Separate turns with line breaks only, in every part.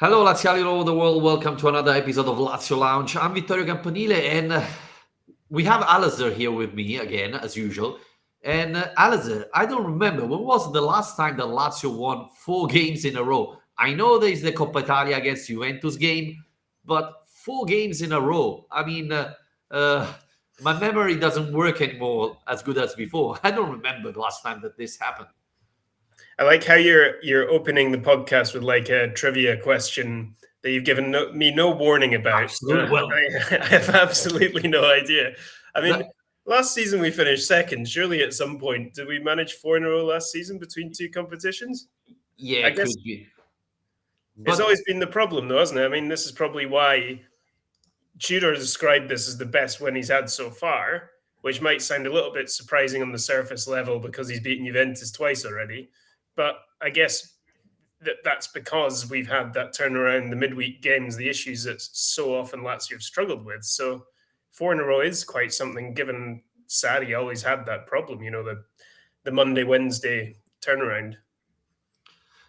Hello, Laziali all over the world. Welcome to another episode of Lazio Lounge. I'm Vittorio Campanile, and we have Alasdair here with me again, as usual. And Alasdair, I don't remember when was the last time that Lazio won 4 games in a row. I know there is the Coppa Italia against Juventus game, but 4 games in a row. Uh, my memory doesn't work anymore as good as before. I don't remember the last time that this happened.
I like how you're opening the podcast with like a trivia question that you've given me no warning about.
Absolutely. Well,
I have absolutely no idea. I mean, last season we finished second. Surely at some point, did we manage 4 in a row last season between two competitions?
yeah,
I
it
guess
could be.
it's
But
always been the problem, though, hasn't it? I mean, this is probably why Tudor described this as the best win he's had so far, which might sound a little bit surprising on the surface level because he's beaten Juventus twice already. But I guess that's because we've had that turnaround, the midweek games, the issues that so often Lazio have struggled with. So 4 in a row is quite something, given Sarri always had that problem, the Monday, Wednesday turnaround.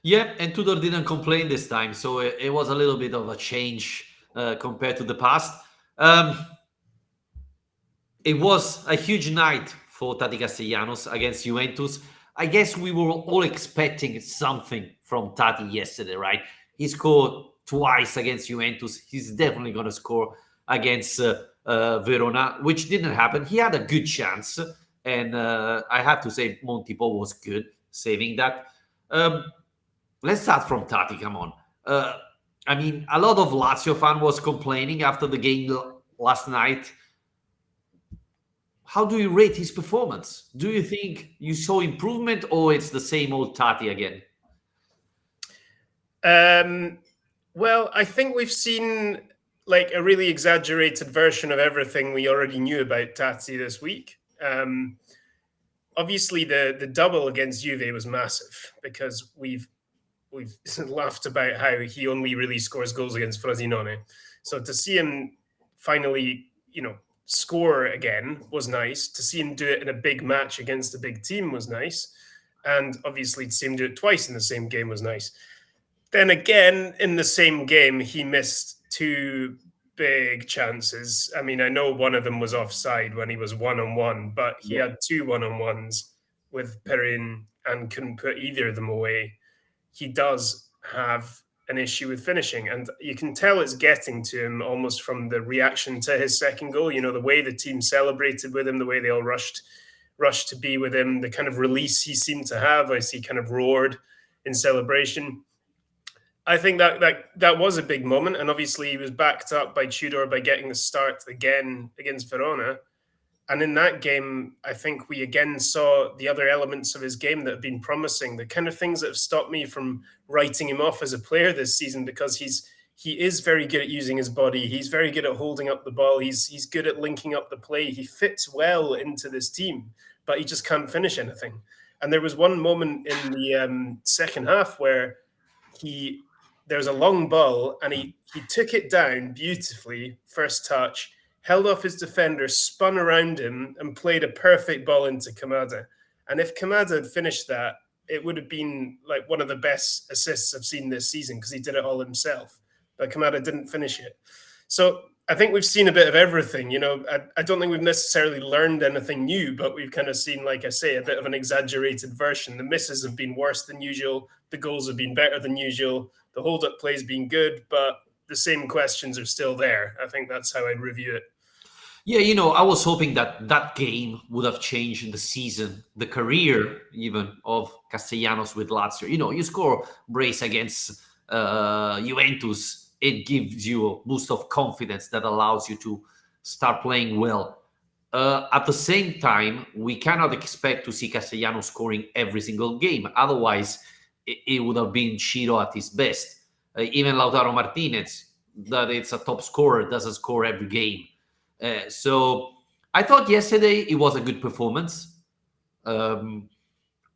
yeah, and Tudor didn't complain this time, so it was a little bit of a change compared to the past. Um, it was a huge night for Tati Castellanos against Juventus. I guess we were all expecting something from Tati yesterday, right? He scored twice against Juventus. He's definitely going to score against Verona, which didn't happen. He had a good chance, and I have to say Montipo was good saving that. Um, let's start from Tati. Come on. I mean, a lot of Lazio fan was complaining after the game last night. How do you rate his performance? Do you think you saw improvement, or it's the same old Tati again?
Well, I think we've seen like a really exaggerated version of everything we already knew about Tati this week. Obviously, the double against Juve was massive because we've laughed about how he only really scores goals against Frosinone. So to see him finally, score again was nice. To see him do it in a big match against a big team was nice. And obviously to see him do it twice in the same game was nice. Then again, in the same game, he missed 2 big chances. I mean, I know one of them was offside when he was 1-on-1, but he had 2 1-on-1s with Perin and couldn't put either of them away. He does have an issue with finishing, and you can tell it's getting to him almost from the reaction to his second goal. The way the team celebrated with him, the way they all rushed to be with him, the kind of release he seemed to have as he kind of roared in celebration. I think that was a big moment, and obviously he was backed up by Tudor by getting the start again against Verona. And in that game, I think we again saw the other elements of his game that have been promising, the kind of things that have stopped me from writing him off as a player this season, because he is very good at using his body. He's very good at holding up the ball. He's good at linking up the play. He fits well into this team, but he just can't finish anything. And there was one moment in the second half where there's a long ball and he took it down beautifully, first touch, held off his defender, spun around him, and played a perfect ball into Kamada. And if Kamada had finished that, it would have been like one of the best assists I've seen this season because he did it all himself. But Kamada didn't finish it. So I think we've seen a bit of everything. I don't think we've necessarily learned anything new, but we've kind of seen, like I say, a bit of an exaggerated version. The misses have been worse than usual. The goals have been better than usual. The hold-up play has been good, but the same questions are still there. I think that's how I'd review it.
Yeah, I was hoping that game would have changed the season, the career even of Castellanos with Lazio. You score brace against Juventus, it gives you a boost of confidence that allows you to start playing well. At the same time, we cannot expect to see Castellanos scoring every single game. Otherwise, it would have been Ciro at his best. Even Lautaro Martinez, that it's a top scorer, doesn't score every game. So I thought yesterday it was a good performance.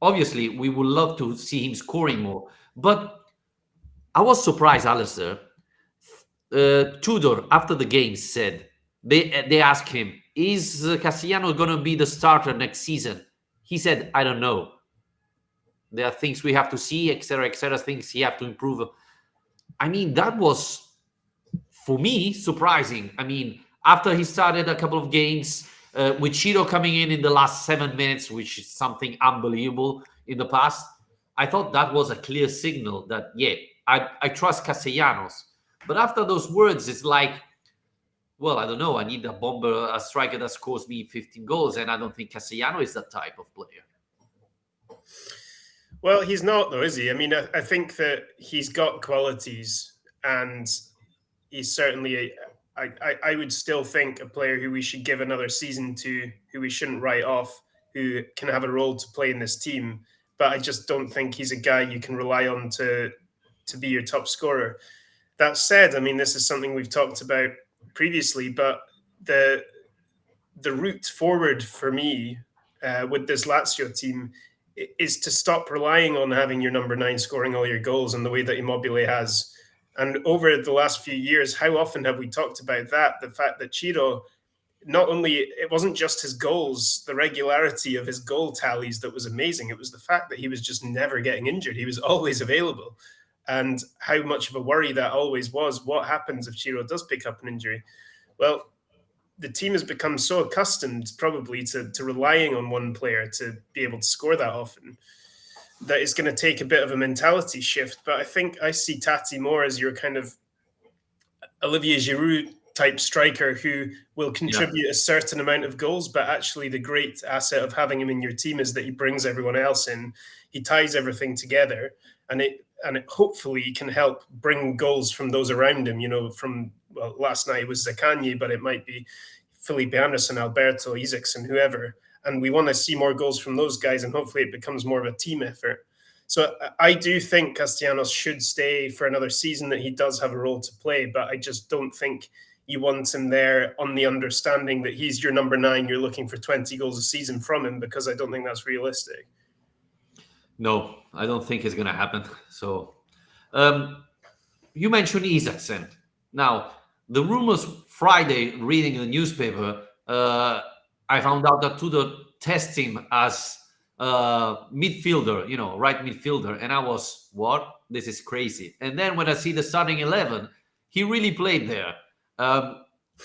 Obviously, we would love to see him scoring more. But I was surprised, Alasdair. Tudor, after the game, said, they asked him, is Castellanos going to be the starter next season? He said, I don't know. There are things we have to see, etc., things he have to improve. I mean, that was, for me, surprising. I mean, after he started a couple of games with Cheeto coming in the last 7 minutes, which is something unbelievable in the past, I thought that was a clear signal that, yeah, I trust Castellanos. But after those words, it's like, well, I don't know. I need a bomber, a striker that scores me 15 goals, and I don't think Castellano is that type of player.
Well, he's not, though, is he? I mean, I think that he's got qualities, and he's certainly, I would still think, a player who we should give another season to, who we shouldn't write off, who can have a role to play in this team. But I just don't think he's a guy you can rely on to be your top scorer. That said, I mean, this is something we've talked about previously, but the route forward for me with this Lazio team is to stop relying on having your number 9 scoring all your goals in the way that Immobile has. And over the last few years, how often have we talked about that? The fact that Ciro, not only, it wasn't just his goals, the regularity of his goal tallies that was amazing. It was the fact that he was just never getting injured. He was always available. And how much of a worry that always was. What happens if Ciro does pick up an injury? Well, the team has become so accustomed probably to relying on one player to be able to score that often that it's going to take a bit of a mentality shift. But I think I see Tati more as your kind of Olivier Giroud type striker who will contribute a certain amount of goals, but actually the great asset of having him in your team is that he brings everyone else in. He ties everything together, and it hopefully can help bring goals from those around him. You know, from, well, last night it was Zaccagni, but it might be Felipe Anderson, Alberto, Isaksen, whoever. And we want to see more goals from those guys, and hopefully it becomes more of a team effort. So I do think Castellanos should stay for another season, that he does have a role to play, but I just don't think you want him there on the understanding that he's your number 9, you're looking for 20 goals a season from him, because I don't think that's realistic.
No, I don't think it's going to happen. So you mentioned Isaksen. Now, the rumors Friday, reading the newspaper, I found out that Tudor tests him as midfielder, right midfielder. And I was, what? This is crazy. And then when I see the starting 11, he really played there.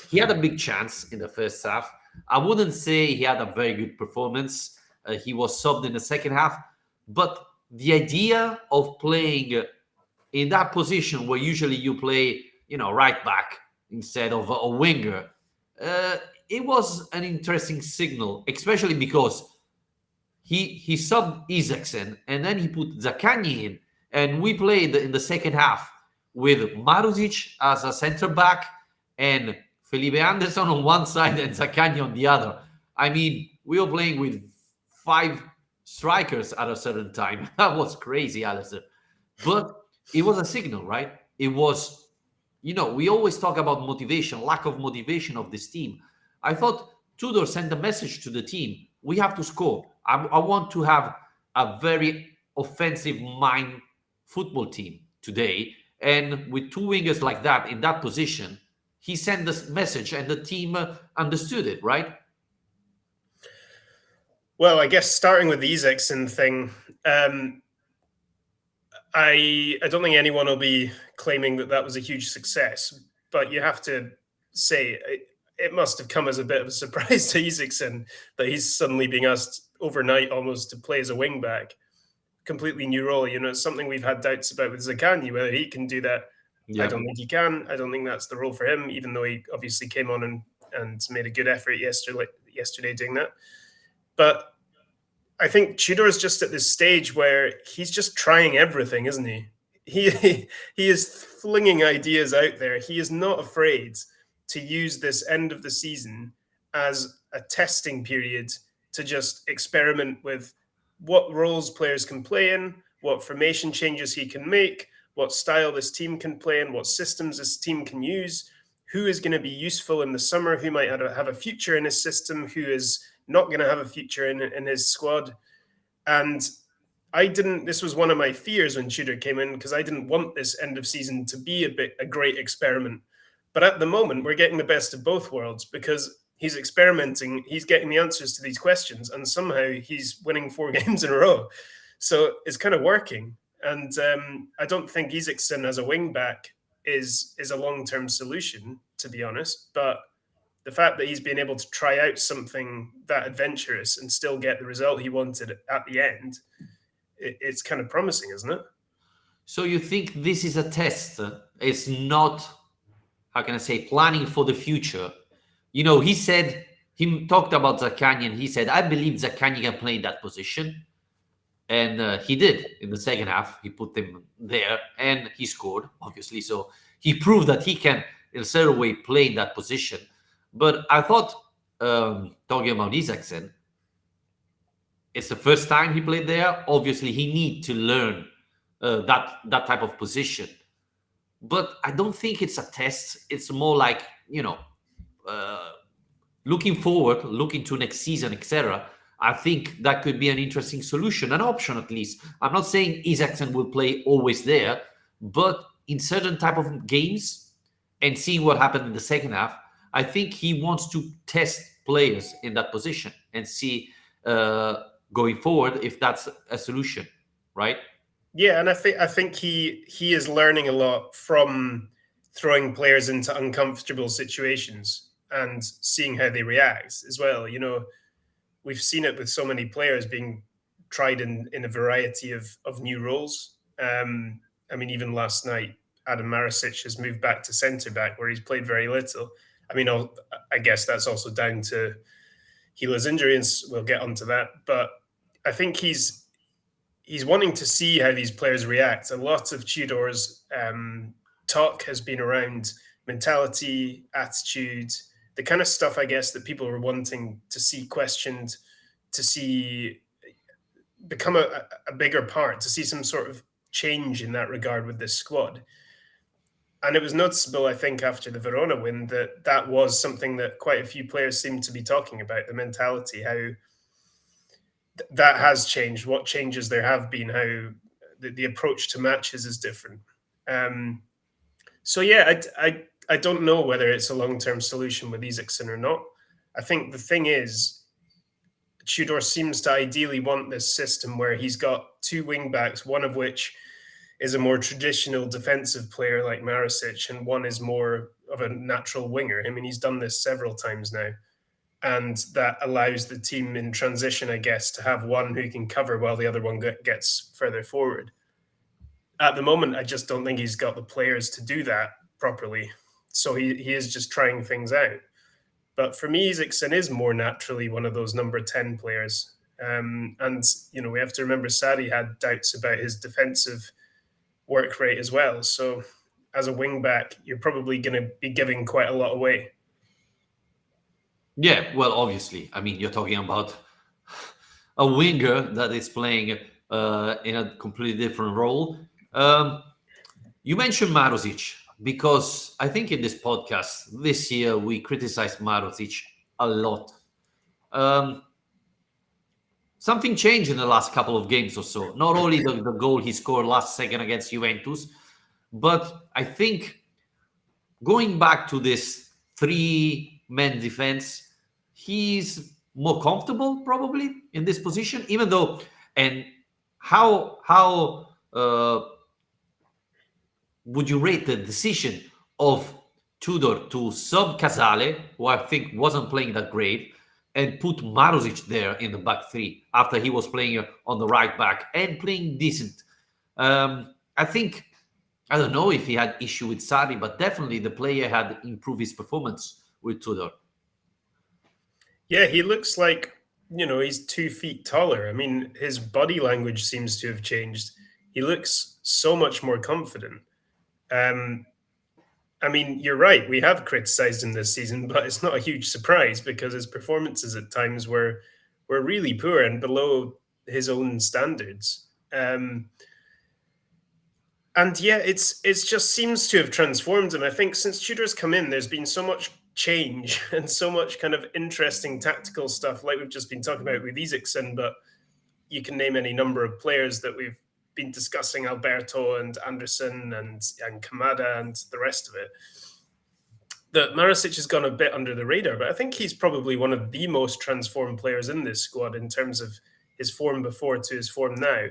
He had a big chance in the first half. I wouldn't say he had a very good performance. He was subbed in the second half. But the idea of playing in that position where usually you play, right back instead of a winger, it was an interesting signal, especially because he subbed Isaksen and then he put Zaccagni in, and we played in the second half with Maruzic as a center back and Felipe Anderson on one side and Zaccagni on the other. I mean, we were playing with 5 strikers at a certain time. That was crazy, Alasdair. But it was a signal, right? It was, we always talk about motivation, lack of motivation of this team. I thought Tudor sent a message to the team. We have to score. I want to have a very offensive mind football team today. And with 2 wingers like that in that position, he sent this message and the team understood it, right?
Well, I guess starting with the Isaksen thing, I don't think anyone will be claiming that was a huge success, but you have to say it must have come as a bit of a surprise to Isaksen that he's suddenly being asked overnight almost to play as a wing back. Completely new role. It's something we've had doubts about with Zaccagni, whether he can do that. Yeah. I don't think he can. I don't think that's the role for him, even though he obviously came on and made a good effort yesterday doing that. But I think Tudor is just at this stage where he's just trying everything, isn't he? He is flinging ideas out there. He is not afraid to use this end of the season as a testing period to just experiment with what roles players can play in, what formation changes he can make, what style this team can play in, what systems this team can use, who is going to be useful in the summer, who might have a future in his system, who is not going to have a future in his squad. And this was one of my fears when Tudor came in, because I didn't want this end of season to be a great experiment. But at the moment, we're getting the best of both worlds, because he's experimenting, he's getting the answers to these questions, and somehow he's winning 4 games in a row. So it's kind of working. And I don't think Isaksen as a wing back is a long term solution, to be honest. But the fact that he's been able to try out something that adventurous and still get the result he wanted at the end, it's kind of promising, isn't it?
So you think this is a test? It's not, how can I say, planning for the future. You know, he talked about Zaccagni, and he said, I believe Zaccagni can play in that position. And he did in the second half. He put them there and he scored, obviously. So he proved that he can, in a certain way, play in that position. But I thought, talking about Isaksen, it's the first time he played there. Obviously, he need to learn that type of position. But I don't think it's a test. It's more like, uh, looking forward, looking to next season, etc. I think that could be an interesting solution, an option at least. I'm not saying Isaksen will play always there, but in certain type of games and seeing what happened in the second half, I think he wants to test players in that position and see going forward if that's a solution, right?
Yeah, and I think he is learning a lot from throwing players into uncomfortable situations and seeing how they react as well. We've seen it with so many players being tried in a variety of new roles. I mean, even last night, Adam Maricic has moved back to centre back where he's played very little. I mean, I guess that's also down to Gila's injury, and we'll get onto that. But I think he's wanting to see how these players react. A lot of Tudor's talk has been around mentality, attitude, the kind of stuff, I guess, that people were wanting to see questioned, to see become a bigger part, to see some sort of change in that regard with this squad. And it was noticeable, I think, after the Verona win that was something that quite a few players seemed to be talking about, the mentality, how that has changed, what changes there have been, how the approach to matches is different. So yeah, I don't know whether it's a long-term solution with Isaksen or not. I think the thing is, Tudor seems to ideally want this system where he's got two wing backs, one of which is a more traditional defensive player like Maricic, and one is more of a natural winger. I mean, he's done this several times now. And that allows the team in transition, I guess, to have one who can cover while the other one gets further forward. At the moment, I just don't think he's got the players to do that properly. So he is just trying things out. But for me, Isaksen is more naturally one of those number 10 players. And, we have to remember Sarri had doubts about his defensive work rate as well. So as a wing back, you're probably going to be giving quite a lot away.
Yeah, well, obviously. I mean, you're talking about a winger that is playing in a completely different role. You mentioned Marusic because I think in this podcast this year we criticized Marusic a lot. Something changed in the last couple of games or so. Not only the goal he scored last second against Juventus, but I think going back to this three-man defense, he's more comfortable probably in this position, even though. And how would you rate the decision of Tudor to sub Casale, who I think wasn't playing that great, and put Marusic there in the back three after he was playing on the right back and playing decent? I think, I don't know if he had issue with Sarri, but definitely the player had improved his performance with Tudor.
Yeah, he looks like, he's 2 feet taller. I mean, his body language seems to have changed. He looks so much more confident. I mean, you're right. We have criticized him this season, but it's not a huge surprise because his performances at times were really poor and below his own standards. And yeah, it's just seems to have transformed him. I think since Tudor's come in, there's been so much change and so much kind of interesting tactical stuff, like we've just been talking about with Isaksen, but you can name any number of players that we've been discussing, Alberto and Anderson and Kamada and the rest of it. That Maricic has gone a bit under the radar, but I think he's probably one of the most transformed players in this squad in terms of his form before to his form now.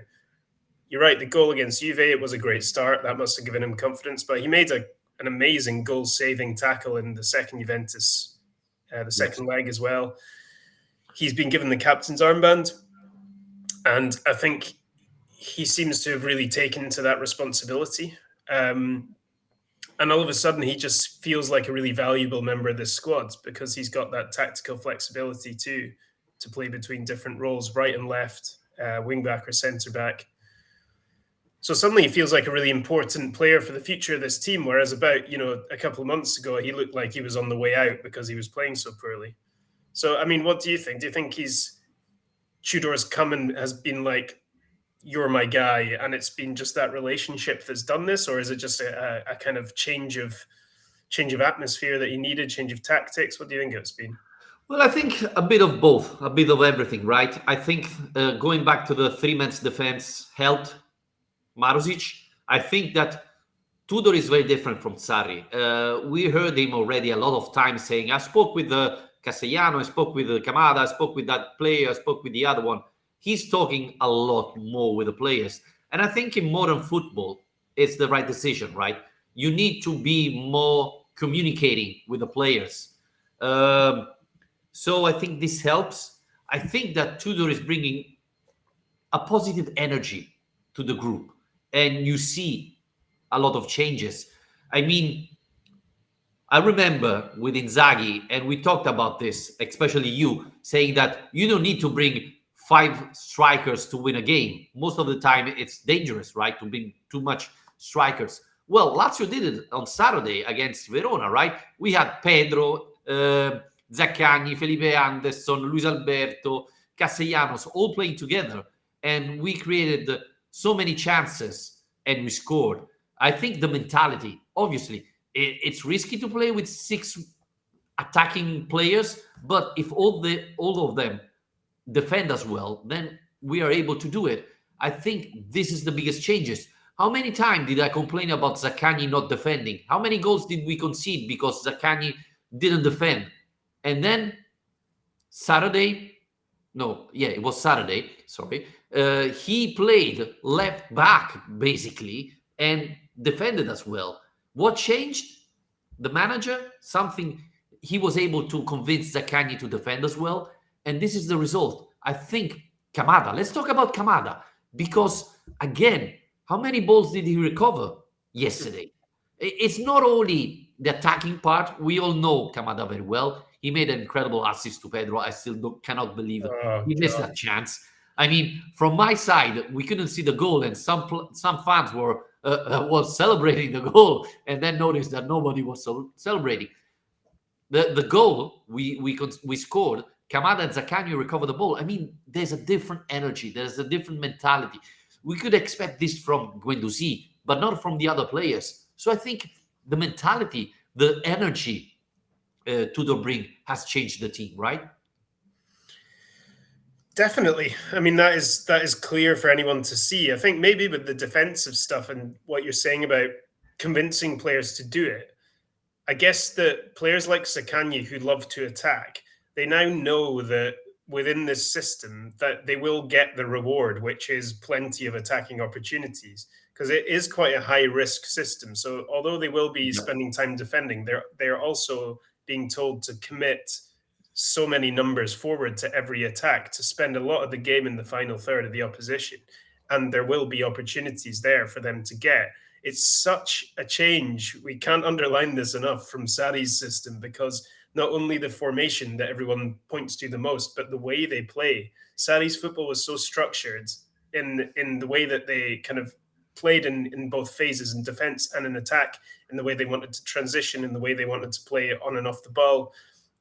you're right, the goal against Juve, it was a great start. That must have given him confidence, but he made an amazing goal-saving tackle in the second Juventus, the second leg as well. He's been given the captain's armband, and I think he seems to have really taken to that responsibility. And all of a sudden, he just feels like a really valuable member of this squad because he's got that tactical flexibility too, to play between different roles, right and left, wing back or centre back. So suddenly he feels like a really important player for the future of this team, whereas about, a couple of months ago, he looked like he was on the way out because he was playing so poorly. So, I mean, what do you think? Do you think Tudor's come and has been like, you're my guy, and it's been just that relationship that's done this, or is it just a kind of change of atmosphere that he needed, change of tactics? What do you think it's been?
Well, I think a bit of both, a bit of everything, right? I think going back to the three-man defense helped Marusic. I think that Tudor is very different from Sarri. We heard him already a lot of times saying, I spoke with Castellano, I spoke with Kamada, I spoke with that player, I spoke with the other one. He's talking a lot more with the players. And I think in modern football, it's the right decision, right? You need to be more communicating with the players. So I think this helps. I think that Tudor is bringing a positive energy to the group. And you see a lot of changes. I mean, I remember with Inzaghi, and we talked about this, especially you, saying that you don't need to bring 5 strikers to win a game. Most of the time, it's dangerous, right, to bring too much strikers. Well, Lazio did it on Saturday against Verona, right? We had Pedro, Zaccagni, Felipe Anderson, Luis Alberto, Castellanos all playing together. And we created so many chances and we scored. I think the mentality, obviously, it's risky to play with 6 attacking players, but if all of them defend as well, then we are able to do it. I think this is the biggest changes. How many times did I complain about Zaccagni not defending? How many goals did we concede because Zaccagni didn't defend? And then Saturday, it was Saturday, sorry. He played left back, basically, and defended as well. What changed? The manager, something, he was able to convince Zaccagni to defend as well. And this is the result. I think Kamada, let's talk about Kamada. Because, again, how many balls did he recover yesterday? It's not only the attacking part. We all know Kamada very well. He made an incredible assist to Pedro. I still cannot believe he missed that chance. I mean, from my side, we couldn't see the goal, and some fans were celebrating the goal, and then noticed that nobody was celebrating. The goal we scored, Kamada and Zaccagni recover the ball. I mean, there's a different energy. There's a different mentality. We could expect this from Guendouzi, but not from the other players. So I think the mentality, the energy Tudor bring has changed the team, right?
Definitely. I mean, that is clear for anyone to see. I think maybe with the defensive stuff and what you're saying about convincing players to do it, I guess that players like Zaccagni who love to attack, they now know that within this system that they will get the reward, which is plenty of attacking opportunities, because it is quite a high risk system. So although they will be spending time defending, they're also being told to commit so many numbers forward to every attack, to spend a lot of the game in the final third of the opposition. And there will be opportunities there for them to get. It's such a change. We can't underline this enough from Sarri's system, because not only the formation that everyone points to the most, but the way they play. Sarri's football was so structured in the way that they kind of played in both phases, in defense and in attack, in the way they wanted to transition, in the way they wanted to play on and off the ball.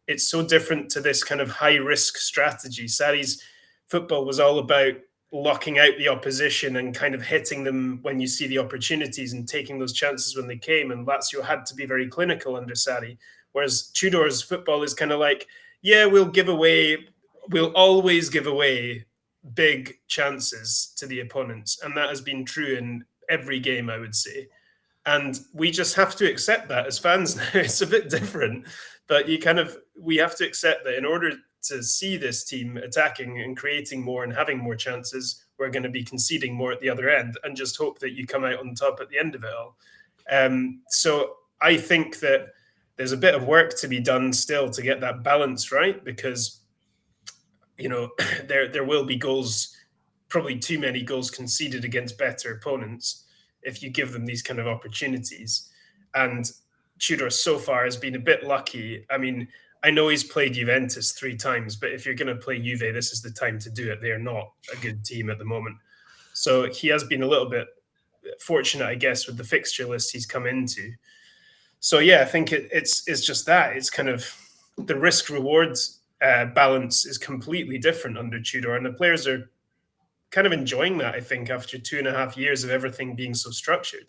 It's so different to this kind of high-risk strategy. Sarri's football was all about locking out the opposition and kind of hitting them when you see the opportunities and taking those chances when they came. And Lazio had to be very clinical under Sarri. Whereas Tudor's football is kind of like, yeah, we'll always give away big chances to the opponents. And that has been true in every game, I would say. And we just have to accept that as fans now. It's a bit different, but we have to accept that in order to see this team attacking and creating more and having more chances, we're going to be conceding more at the other end, and just hope that you come out on top at the end of it all. So I think that there's a bit of work to be done still to get that balance right, because there will be goals, probably too many goals conceded against better opponents if you give them these kind of opportunities. And Tudor so far has been a bit lucky. I mean, I know he's played Juventus 3 times, but if you're going to play Juve, this is the time to do it. They're not a good team at the moment. So he has been a little bit fortunate, I guess, with the fixture list he's come into. So yeah, I think it's just that. It's kind of the risk-reward balance is completely different under Tudor, and the players are kind of enjoying that, I think, after 2.5 years of everything being so structured.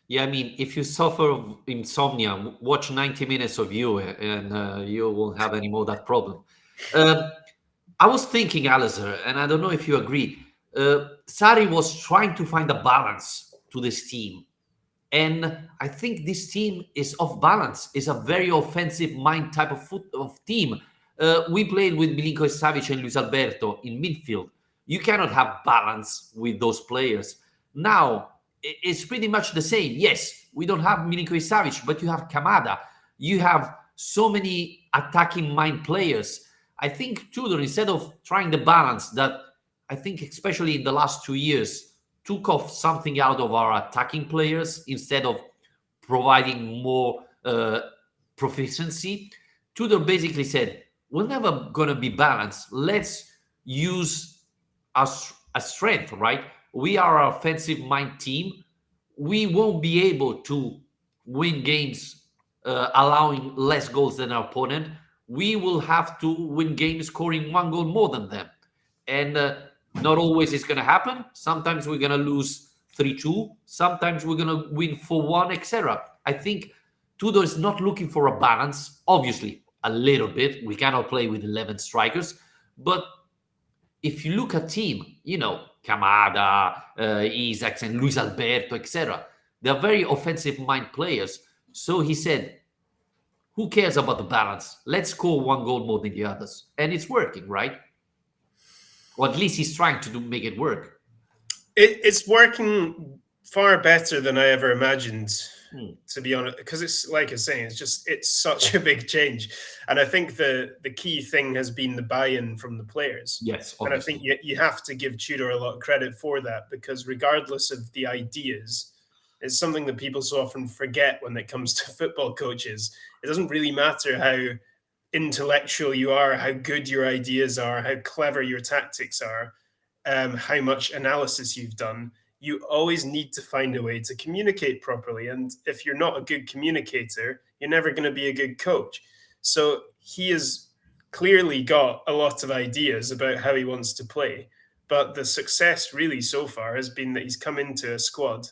Yeah, I mean, if you suffer of insomnia, watch 90 minutes of you, and you won't have any more that problem. I was thinking, Alasdair, and I don't know if you agree. Sarri was trying to find a balance to this team, and I think this team is off balance. It's a very offensive mind type of team. We played with Milinkovic Savic and Luis Alberto in midfield. You cannot have balance with those players. Now, it's pretty much the same. Yes, we don't have Milinkovic Savic, but you have Kamada. You have so many attacking mind players. I think Tudor, instead of trying the balance that I think, especially in the last 2 years, took off something out of our attacking players instead of providing more proficiency, Tudor basically said, we're never going to be balanced. Let's use a strength, right? We are an offensive mind team. We won't be able to win games allowing less goals than our opponent. We will have to win games scoring 1 goal more than them. And not always it's going to happen. Sometimes we're going to lose 3-2. Sometimes we're going to win 4-1, etc. I think Tudor is not looking for a balance. Obviously, a little bit. We cannot play with 11 strikers. But if you look at team, Kamada, Isaksen, Luis Alberto, etc., they're very offensive mind players. So he said, who cares about the balance? Let's score 1 goal more than the others. And it's working, right? Or at least he's trying to make it work.
It's working far better than I ever imagined, to be honest, because it's like I was saying, it's such a big change. And I think the key thing has been the buy-in from the players.
Yes,
obviously. And I think you have to give Tudor a lot of credit for that, because regardless of the ideas, it's something that people so often forget when it comes to football coaches. It doesn't really matter how intellectual you are, how good your ideas are, how clever your tactics are, how much analysis you've done. You always need to find a way to communicate properly. And if you're not a good communicator, you're never going to be a good coach. So he has clearly got a lot of ideas about how he wants to play. But the success really so far has been that he's come into a squad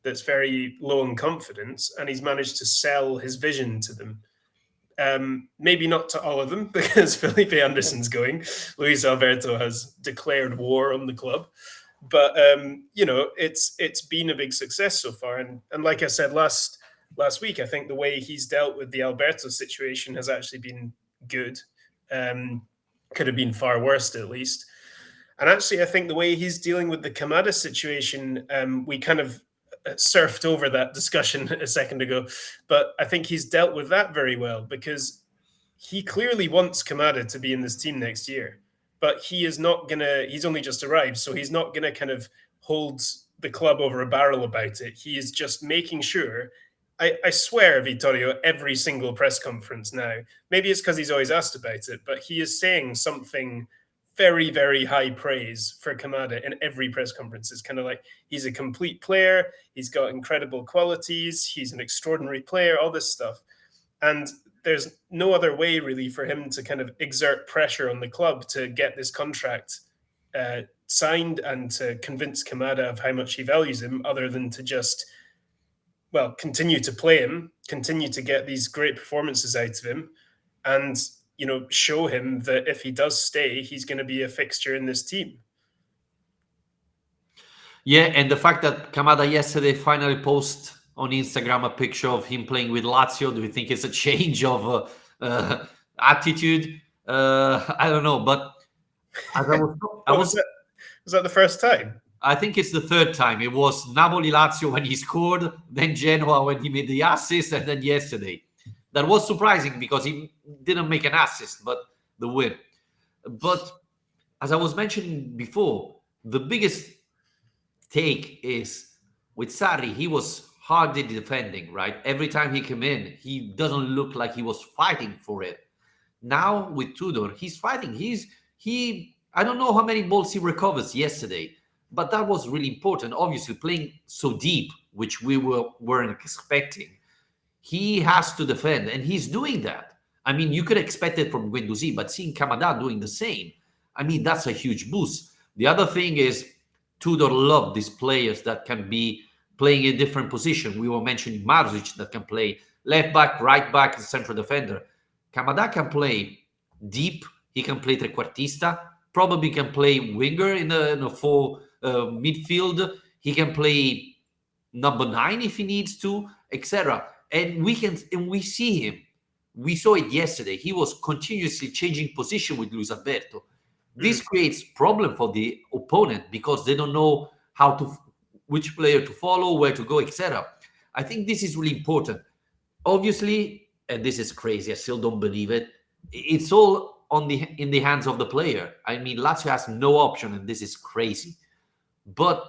that's very low in confidence, and he's managed to sell his vision to them. Maybe not to all of them, because Felipe Anderson's going. Luis Alberto has declared war on the club. But it's been a big success so far. And like I said last week, I think the way he's dealt with the Alberto situation has actually been good. Could have been far worse, at least. And actually, I think the way he's dealing with the Kamada situation, we kind of surfed over that discussion a second ago, but I think he's dealt with that very well, because he clearly wants Kamada to be in this team next year, but he's only just arrived, so he's not gonna kind of hold the club over a barrel about it. He is just making sure, I swear, Vittorio, every single press conference now, maybe it's because he's always asked about it, but he is saying something very, very high praise for Kamada in every press conference. It's kind of like, he's a complete player. He's got incredible qualities. He's an extraordinary player, all this stuff. And there's no other way really for him to kind of exert pressure on the club to get this contract signed and to convince Kamada of how much he values him, other than to just, continue to play him, continue to get these great performances out of him, and show him that if he does stay, he's going to be a fixture in this team.
Yeah, and the fact that Kamada yesterday finally posted on Instagram a picture of him playing with Lazio, do you think it's a change of attitude? I don't know, but as
Was that the first time?
I think it's the third time. It was Napoli Lazio when he scored, then Genoa when he made the assist, and then yesterday. That was surprising because he didn't make an assist, but the win. But as I was mentioning before, the biggest take is with Sarri, he was hardly defending, right? Every time he came in, he doesn't look like he was fighting for it. Now with Tudor, he's fighting. He I don't know how many balls he recovers yesterday, but that was really important. Obviously, playing so deep, which weren't expecting, he has to defend, and he's doing that. I mean, you could expect it from Guendouzi, but seeing Kamada doing the same, I mean, that's a huge boost. The other thing is Tudor loved these players that can be playing a different position. We were mentioning Marusic that can play left back, right back, and central defender. Kamada can play deep. He can play trequartista. Probably can play winger in a full midfield. He can play number 9 if he needs to, etc. And we see him. We saw it yesterday. He was continuously changing position with Luis Alberto. This creates problem for the opponent because they don't know which player to follow, where to go, etc. I think this is really important. Obviously, and this is crazy, I still don't believe it. It's all in the hands of the player. I mean, Lazio has no option, and this is crazy. But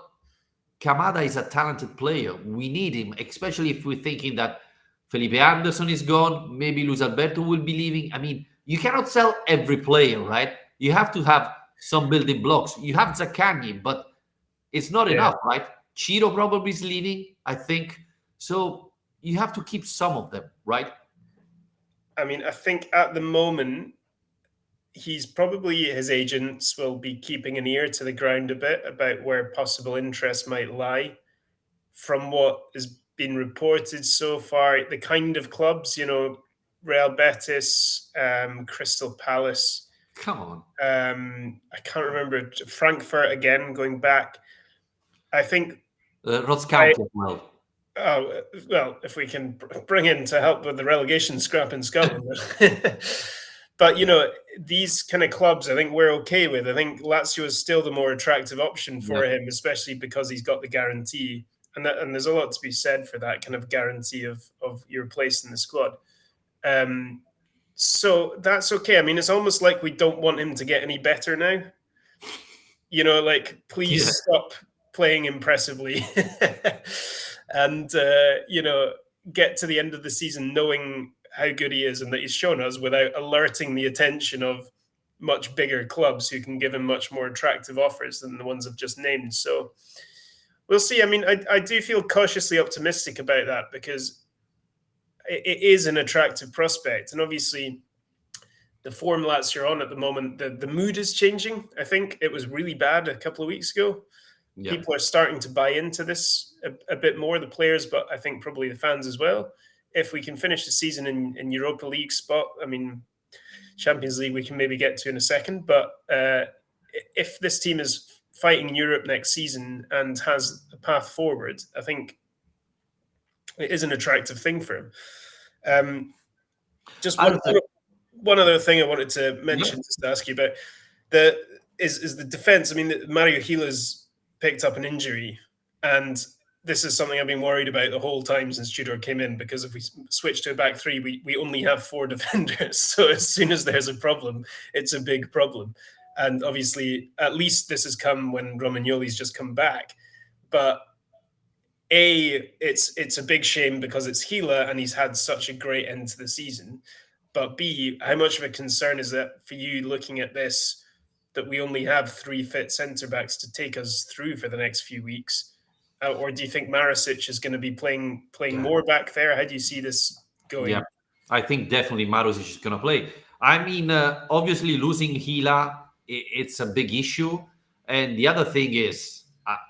Kamada is a talented player. We need him, especially if we're thinking that Felipe Anderson is gone. Maybe Luis Alberto will be leaving. I mean, you cannot sell every player, right? You have to have some building blocks. You have Zaccagni, but it's not enough, right? Chiro probably is leaving, I think. So you have to keep some of them, right?
I mean, I think at the moment, his agents will be keeping an ear to the ground a bit about where possible interest might lie. From what has been reported so far, the kind of clubs, Real Betis, Crystal Palace.
Come on.
I can't remember. Frankfurt again, going back. I think
Ross County as well.
Oh, well, if we can bring in to help with the relegation scrap in Scotland. But, these kind of clubs, I think we're okay with. I think Lazio is still the more attractive option for him, especially because he's got the guarantee. And there's a lot to be said for that kind of guarantee of your place in the squad. So that's okay. I mean, it's almost like we don't want him to get any better now. Please stop playing impressively and, get to the end of the season knowing how good he is and that he's shown us without alerting the attention of much bigger clubs who can give him much more attractive offers than the ones I've just named. So we'll see. I mean, I do feel cautiously optimistic about that because it is an attractive prospect. And obviously, the form Lazio are on at the moment, the mood is changing. I think it was really bad a couple of weeks ago. Yeah. People are starting to buy into this a bit more, the players, but I think probably the fans as well. If we can finish the season in Europa League spot, I mean, Champions League we can maybe get to in a second, but if this team is fighting in Europe next season and has a path forward, I think it is an attractive thing for him. Just one other thing I wanted to mention, just to ask you about, is the defense. I mean, Mario Gila's picked up an injury, and this is something I've been worried about the whole time since Tudor came in, because if we switch to a back three, we only have 4 defenders. So as soon as there's a problem, it's a big problem. And obviously, at least this has come when Romagnoli's just come back. But it's a big shame because it's Gila and he's had such a great end to the season. But B, how much of a concern is that for you looking at this, that we only have 3 fit centre-backs to take us through for the next few weeks? Or do you think Marusic is going to be playing more back there? How do you see this going?
Yeah, I think definitely Marusic is going to play. I mean, obviously losing Gila, it's a big issue. And the other thing is,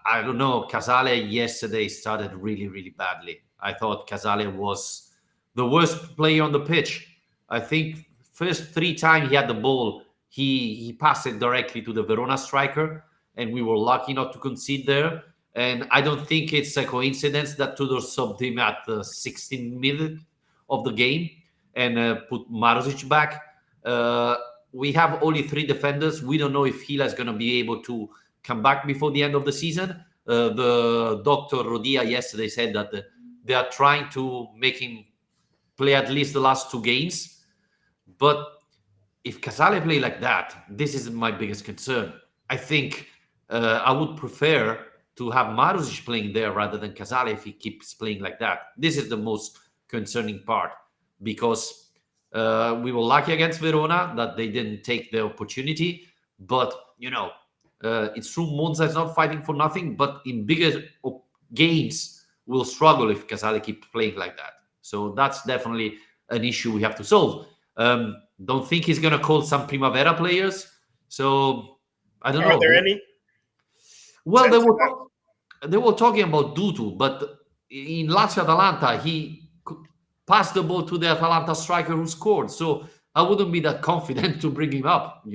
I don't know, Casale yesterday started really, really badly. I thought Casale was the worst player on the pitch. I think first 3 times he had the ball, he passed it directly to the Verona striker, and we were lucky not to concede there. And I don't think it's a coincidence that Tudor subbed him at the 16th minute of the game and put Marusic back. We have only 3 defenders. We don't know if Gila is going to be able to come back before the end of the season. The Dr. Rodia yesterday said that they are trying to make him play at least the last 2 games. But if Casale play like that, this is my biggest concern. I think I would prefer to have Marusic playing there rather than Casale if he keeps playing like that. This is the most concerning part because we were lucky against Verona that they didn't take the opportunity. But, it's true, Monza is not fighting for nothing, but in bigger games, we'll struggle if Casale keeps playing like that. So that's definitely an issue we have to solve. Don't think he's going to call some Primavera players. So I don't know.
Are there any?
Well, they were talking about Dutu, but in Lazio Atalanta, he passed the ball to the Atalanta striker who scored. So I wouldn't be that confident to bring him up.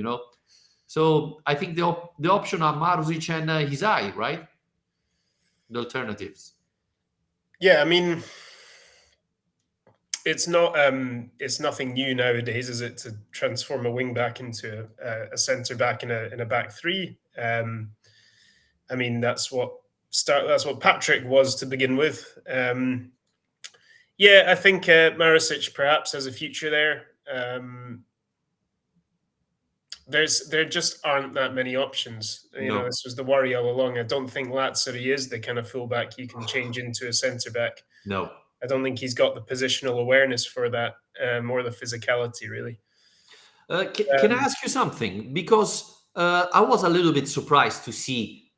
So I think the option are Marusic and Hizai, right? The alternatives.
Yeah, I mean, it's nothing new nowadays, is it, to transform a wing back into a centre back in a back three? I mean, that's what Patrick was to begin with. Yeah, I think Marusic perhaps has a future there. There just aren't that many options. This was the worry all along. I don't think Lazzari is the kind of fullback you can change into a centre back.
No.
I don't think he's got the positional awareness for that, or the physicality, really.
Can I ask you something? Because I was a little bit surprised to see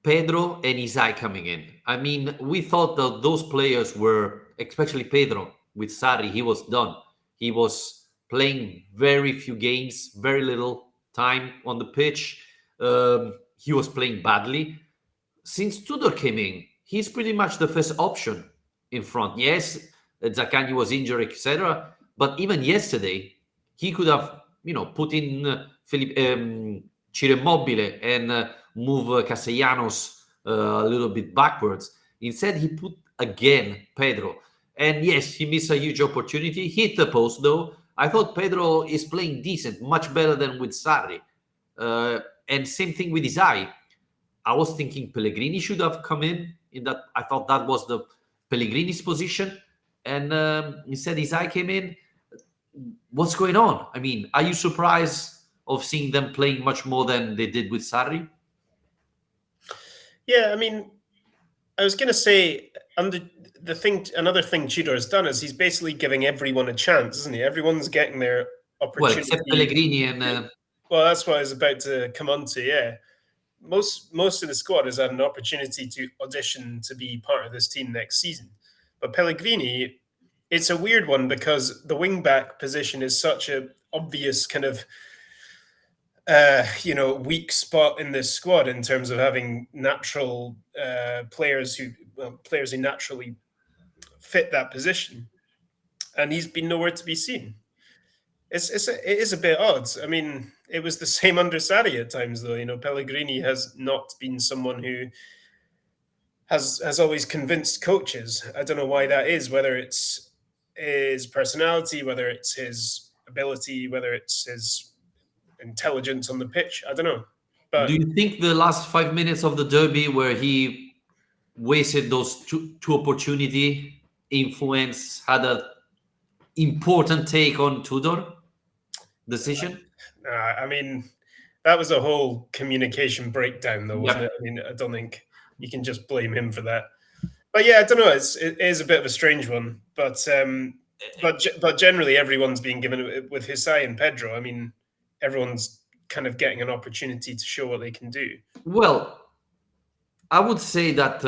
Pedro and Isai coming in. I mean, we thought that those players were, especially Pedro with Sarri, he was done. He was playing very few games, very little time on the pitch. He was playing badly. Since Tudor came in, he's pretty much the first option in front. Yes, Zaccagni was injured, etc. But even yesterday, he could have, put in Ciro Immobile and move Castellanos a little bit backwards. Instead, he put again Pedro. And yes, he missed a huge opportunity. Hit the post, though. I thought Pedro is playing decent, much better than with Sarri. And same thing with Isai. I was thinking Pellegrini should have come in that. I thought that was the Pellegrini's position. And instead, Isai came in. What's going on? I mean, are you surprised of seeing them playing much more than they did with Sarri?
Yeah, I mean, I was going to say, another thing Tudor has done is he's basically giving everyone a chance, isn't he? Everyone's getting their opportunity.
Well, except Pellegrini and...
Well, that's what I was about to come on to, yeah. Most of the squad has had an opportunity to audition to be part of this team next season. But Pellegrini, it's a weird one because the wing-back position is such an obvious kind of weak spot in this squad in terms of having natural players who naturally fit that position, and he's been nowhere to be seen. It is a bit odd. I mean, it was the same under Sarri at times, though. Pellegrini has not been someone who has always convinced coaches. I don't know why that is. Whether it's his personality, whether it's his ability, whether it's his intelligence on the pitch, I don't know. But
do you think the last 5 minutes of the derby where he wasted those two opportunity had an important take on Tudor decision?
I mean, that was a whole communication breakdown, though, wasn't it? I mean, I don't think you can just blame him for that. But yeah, I don't know. It is a bit of a strange one, but generally everyone's being given it with Hysaj and Pedro. I mean, everyone's kind of getting an opportunity to show what they can do.
Well, I would say that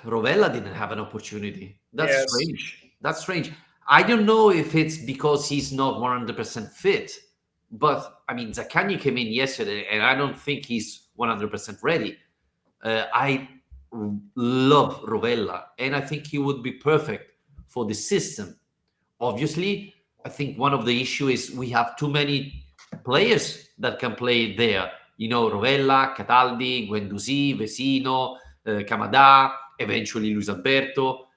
Rovella didn't have an opportunity. That's strange. That's strange. I don't know if it's because he's not 100% fit, but I mean, Zaccagni came in yesterday, and I don't think he's 100% ready. I love Rovella, and I think he would be perfect for the system. Obviously, I think one of the issues is we have too many players that can play there. Rovella, Cataldi, Guendouzi, Vesino, Kamada, eventually Luis Alberto.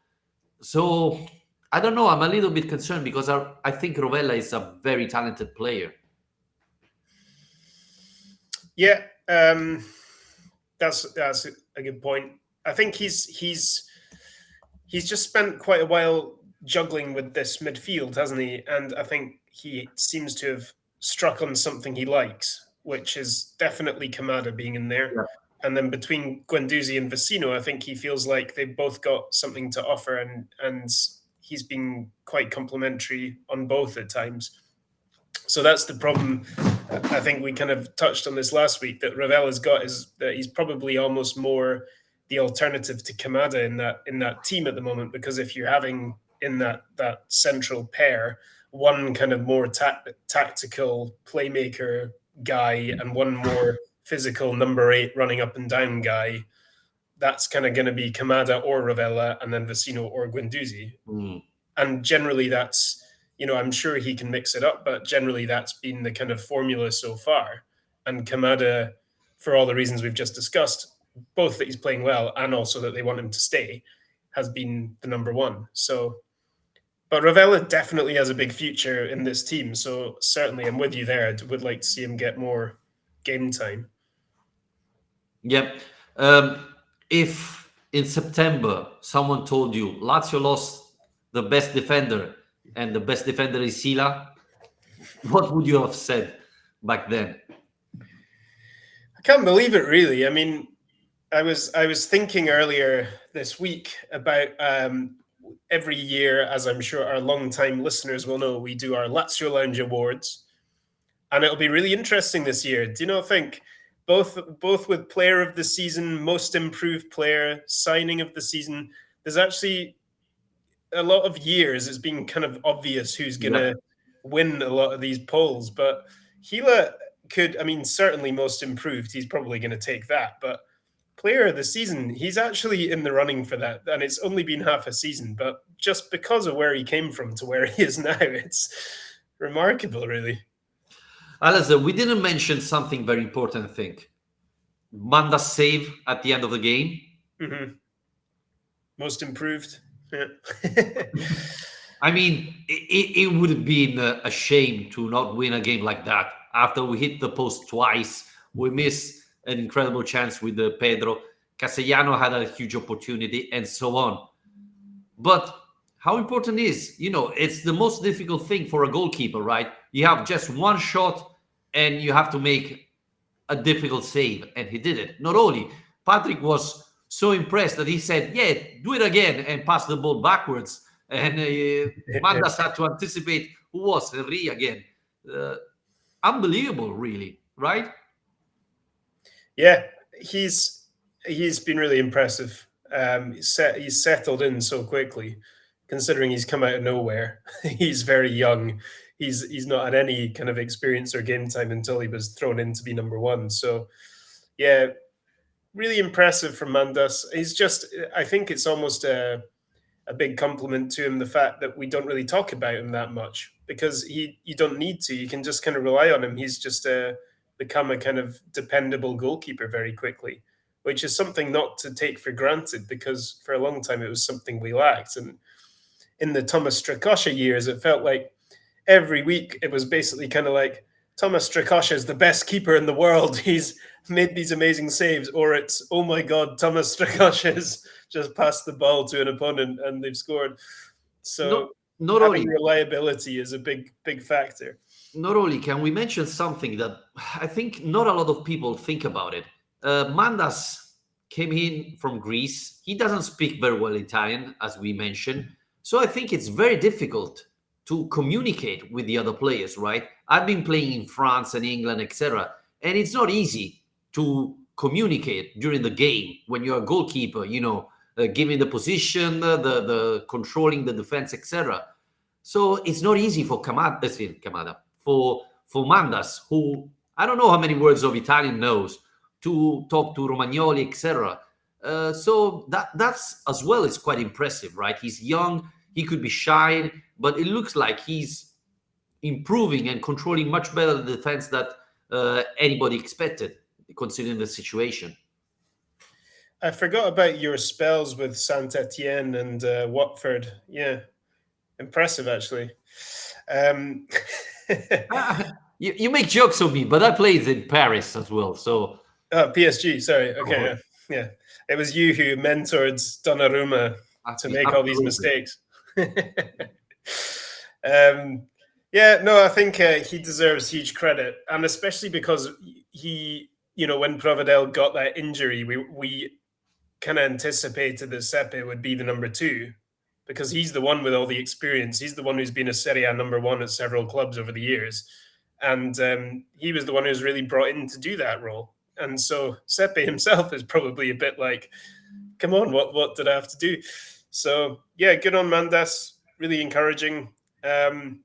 So I don't know. I'm a little bit concerned because I think Rovella is a very talented player.
Yeah. That's a good point. I think he's just spent quite a while juggling with this midfield, hasn't he? And I think he seems to have struck on something he likes, which is definitely Kamada being in there.
Yeah.
And then between Guendouzi and Vecino, I think he feels like they've both got something to offer, and he's been quite complimentary on both at times. So that's the problem. I think we kind of touched on this last week that Ravella's got is that he's probably almost more the alternative to Kamada in that team at the moment, because if you're having in that central pair one kind of more tactical playmaker guy and one more physical number 8 running up and down guy, that's kind of going to be Kamada or Ravella, and then Vecino or Guendouzi. And generally that's, I'm sure he can mix it up, but generally that's been the kind of formula so far. And Kamada, for all the reasons we've just discussed, both that he's playing well and also that they want him to stay, has been the number one. So, but Ravella definitely has a big future in this team. So certainly I'm with you there. I would like to see him get more game time.
Yep. If in September someone told you Lazio lost the best defender and the best defender is Sila, what would you have said back then?
I can't believe it, really. I mean, I was thinking earlier this week about every year, as I'm sure our long-time listeners will know, we do our Lazio Lounge Awards, and it'll be really interesting this year. Do you not think both with Player of the Season, Most Improved Player, Signing of the Season, there's actually a lot of years it's been kind of obvious who's going to win a lot of these polls, but Gila could, I mean, certainly Most Improved, he's probably going to take that, but Player of the Season, he's actually in the running for that, and it's only been half a season, but just because of where he came from to where he is now, it's remarkable, really.
Alasdair, we didn't mention something very important, I think. Manda's save at the end of the game.
Mm-hmm. Most Improved. Yeah.
I mean, it would have been a shame to not win a game like that. After we hit the post twice, we missed an incredible chance with Pedro. Castellano had a huge opportunity and so on. But how important is, it's the most difficult thing for a goalkeeper, right? You have just one shot and you have to make a difficult save. And he did it. Not only, Patrick was so impressed that he said, yeah, do it again and pass the ball backwards. And Mandas had to anticipate who was Henry again. Unbelievable, really, right?
Yeah, he's been really impressive. He's settled in so quickly, considering he's come out of nowhere. He's very young. He's not had any kind of experience or game time until he was thrown in to be number one. So, yeah, really impressive from Mandas. I think it's almost a big compliment to him, the fact that we don't really talk about him that much, because you don't need to. You can just kind of rely on him. He's just become a kind of dependable goalkeeper very quickly, which is something not to take for granted, because for a long time it was something we lacked. And in the Thomas Strakosha years, it felt like every week it was basically kind of like, Thomas Strakosha is the best keeper in the world. He's made these amazing saves. Or it's, oh my God, Thomas Strakosha has just passed the ball to an opponent and they've scored. So
not
having
only
reliability is a big factor.
Not only can we mention something that I think not a lot of people think about it. Mandas came in from Greece. He doesn't speak very well Italian, as we mentioned. So I think it's very difficult to communicate with the other players, right? I've been playing in France and England, etc. And it's not easy to communicate during the game when you're a goalkeeper, giving the position, the controlling the defense, etc. So it's not easy for Kamada, for Mandas, who I don't know how many words of Italian knows, to talk to Romagnoli, etc. So that's as well is quite impressive, right? He's young, he could be shy, but it looks like he's improving and controlling much better the defense that anybody expected, considering the situation.
I forgot about your spells with Saint-Etienne and Watford. Yeah, impressive, actually.
You make jokes of me, but I played in Paris as well. So
PSG. Sorry. Okay.
Oh,
Yeah. It was you who mentored Donnarumma to make all these
absolutely.
mistakes. um, yeah. No, I think he deserves huge credit, and especially because he, when Provedel got that injury, we kind of anticipated that Sepe would be the number two because he's the one with all the experience. He's the one who's been a Serie A number one at several clubs over the years. And he was the one who was really brought in to do that role. And so Sepe himself is probably a bit like, come on, what did I have to do? So, yeah, good on Mandas. Really encouraging. To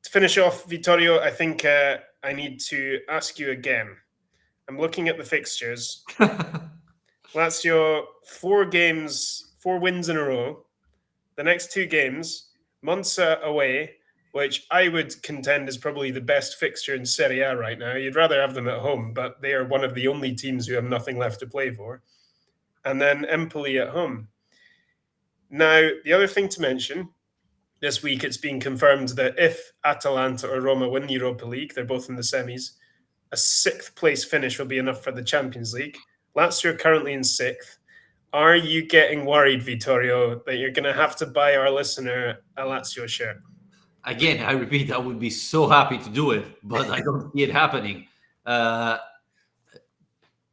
finish off, Vittorio, I think I need to ask you again. I'm looking at the fixtures. Lazio, 4 games, 4 wins in a row. The next 2 games, Monza away, which I would contend is probably the best fixture in Serie A right now. You'd rather have them at home, but they are one of the only teams who have nothing left to play for. And then Empoli at home. Now, the other thing to mention, this week it's been confirmed that if Atalanta or Roma win the Europa League, they're both in the semis, a 6th place finish will be enough for the Champions League. Lazio are currently in 6th. Are you getting worried, Vittorio, that you're going to have to buy our listener a Lazio shirt?
Again, I repeat, I would be so happy to do it, but I don't see it happening. Uh,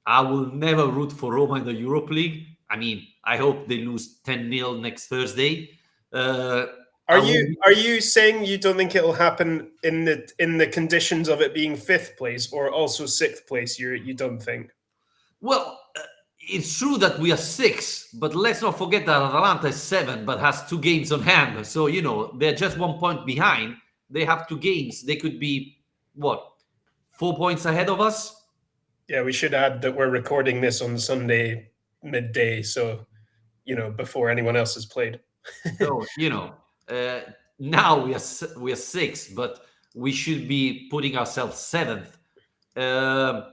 I will never root for Roma in the Europa League. I mean, I hope they lose 10-0 next Thursday. Uh,
Are
I will
you
be,
are you saying you don't think it'll happen in the conditions of it being 5th place or also 6th place? You don't think?
well, it's true that we are six, but let's not forget that Atalanta is seven, but has 2 games on hand. So, they're just 1 point behind. They have 2 games. They could be, what, 4 points ahead of us?
Yeah, we should add that we're recording this on Sunday midday, so before anyone else has played.
So, uh, now we are six, but we should be putting ourselves seventh. Um,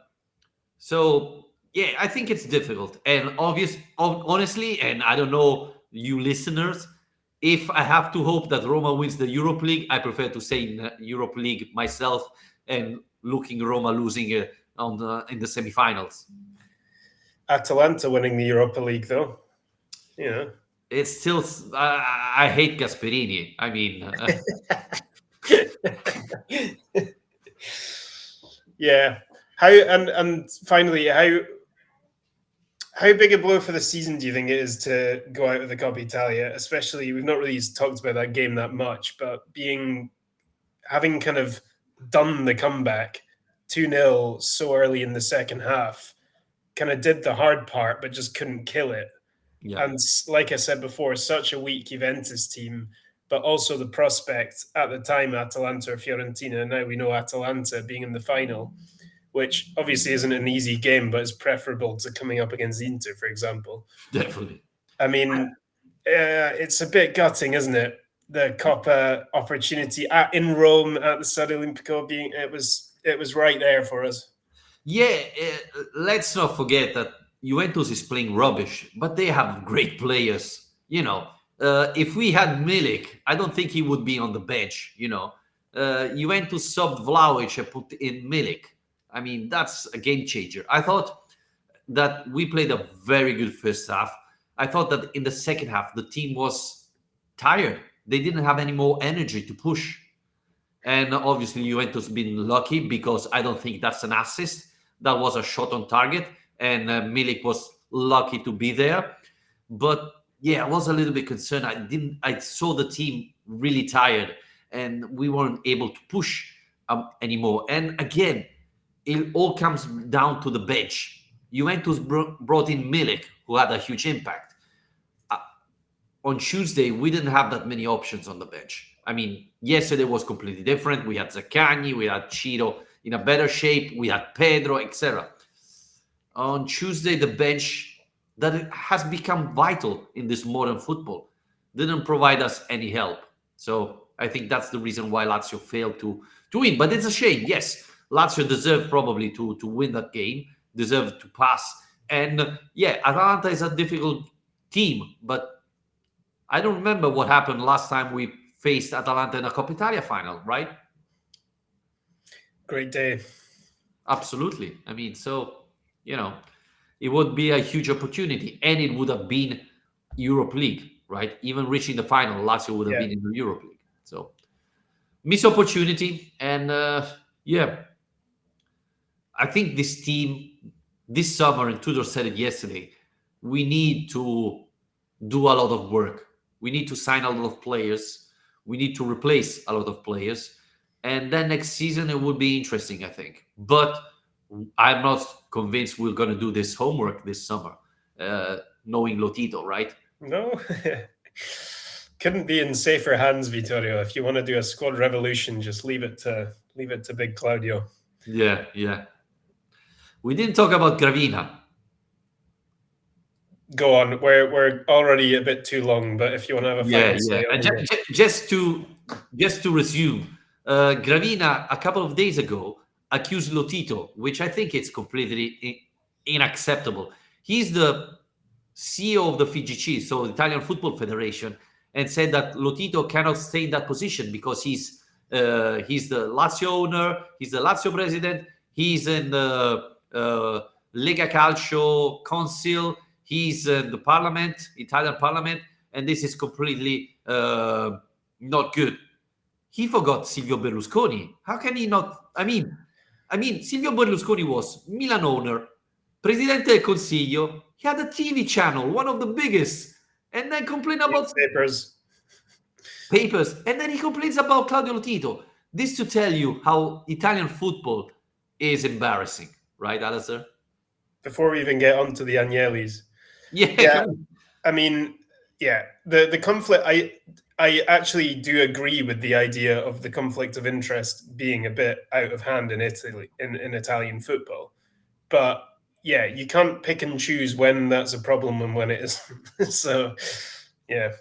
so yeah, I think it's difficult and honestly, and I don't know you listeners. If I have to hope that Roma wins the Europe League, I prefer to say in the Europe League myself and looking Roma losing in the semifinals.
Atalanta winning the Europa League, though.
It's still I hate Gasperini. I mean,
Yeah. How and finally, how big a blow for the season do you think it is to go out of the Coppa Italia? Especially, we've not really talked about that game that much, but having kind of done the comeback 2-0 so early in the second half, kind of did the hard part, but just couldn't kill it.
yeah,
And like I said before, such a weak Juventus team, but also the prospect at the time, Atalanta or Fiorentina. Now we know Atalanta being in the final, which obviously isn't an easy game, but is preferable to coming up against Inter, for example.
definitely.
I mean, it's a bit gutting, isn't it? The Coppa opportunity in Rome at the Stadio Olimpico it was right there for us.
Yeah, let's not forget that Juventus is playing rubbish, but they have great players. If we had Milik, I don't think he would be on the bench. Juventus subbed Vlahovic and put in Milik. I mean, that's a game changer. I thought that we played a very good first half. I thought that in the second half, the team was tired. They didn't have any more energy to push. And obviously, Juventus been lucky because I don't think that's an assist. That was a shot on target, and Milik was lucky to be there. But yeah, I was a little bit concerned. I saw the team really tired, and we weren't able to push anymore. And again, it all comes down to the bench. Juventus brought in Milik, who had a huge impact. On Tuesday, we didn't have that many options on the bench. I mean, yesterday was completely different. We had Zaccagni, we had Ciro in a better shape, we had Pedro, etc. On Tuesday, the bench that has become vital in this modern football didn't provide us any help. So I think that's the reason why Lazio failed to win. But it's a shame. Yes, Lazio deserved probably to win that game, deserved to pass. And yeah, Atalanta is a difficult team, but I don't remember what happened last time we faced Atalanta in a Coppa Italia final, right?
Great day.
Absolutely. I mean, so you know, it would be a huge opportunity, and it would have been Europe League, right? Even reaching the final, Lazio would have
Yeah.
been in the Europe League. So missed opportunity, and yeah, I think this team this summer, and Tudor said it yesterday, we need to do a lot of work. We need to sign a lot of players. We need to replace a lot of players. And then next season, it would be interesting, I think. But I'm not convinced we're going to do this homework this summer, knowing Lotito, right?
No, couldn't be in safer hands, Vittorio. If you want to do a squad revolution, just leave it to Big Claudio.
Yeah, yeah. We didn't talk about Gravina.
Go on. We're already a bit too long, but if you want to have a
Yeah,
final
yeah.
say on here.
Just to resume, Gravina a couple of days ago accused Lotito, which I think is completely unacceptable. He's the CEO of the FIGC, so the Italian Football Federation, and said that Lotito cannot stay in that position because he's the Lazio owner, he's the Lazio president, he's in the Lega Calcio Council, he's in the Parliament, Italian Parliament, and this is completely not good. He forgot Silvio Berlusconi. How can he not? I mean, Silvio Berlusconi was Milan owner, Presidente del Consiglio. He had a TV channel, one of the biggest, and then complain about
Papers.
papers, and then he complains about Claudio Lotito. This to tell you how Italian football is embarrassing, right, Alasdair?
Before we even get onto the Agnellis.
Yeah,
Yeah. I mean, yeah, the conflict. I actually do agree with the idea of the conflict of interest being a bit out of hand in Italy, in Italian football. But yeah, you can't pick and choose when that's a problem and when it isn't. So yeah,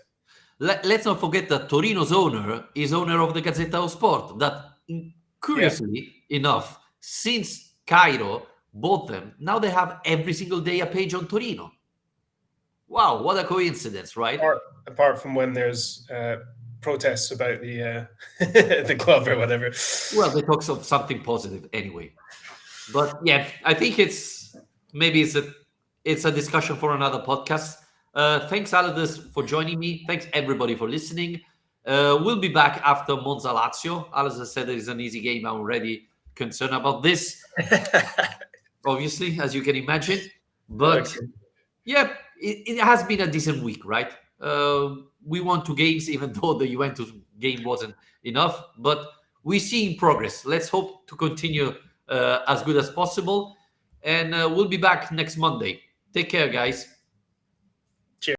Let's not forget that Torino's owner is owner of the Gazzetta dello Sport. That, curiously enough, since Cairo bought them, now they have every single day a page on Torino. Wow, what a coincidence, right?
apart from when there's protests about the the club or whatever.
Well, they talk of something positive anyway. But yeah, I think maybe it's a discussion for another podcast. Thanks, Aladis, for joining me. Thanks everybody for listening. We'll be back after Monza Lazio. Aladis said it's an easy game. I'm already concerned about this, obviously, as you can imagine. But
Okay.
yeah, it has been a decent week, right? We won 2 games, even though the Juventus game wasn't enough. But we see in progress. Let's hope to continue as good as possible. And we'll be back next Monday. Take care, guys.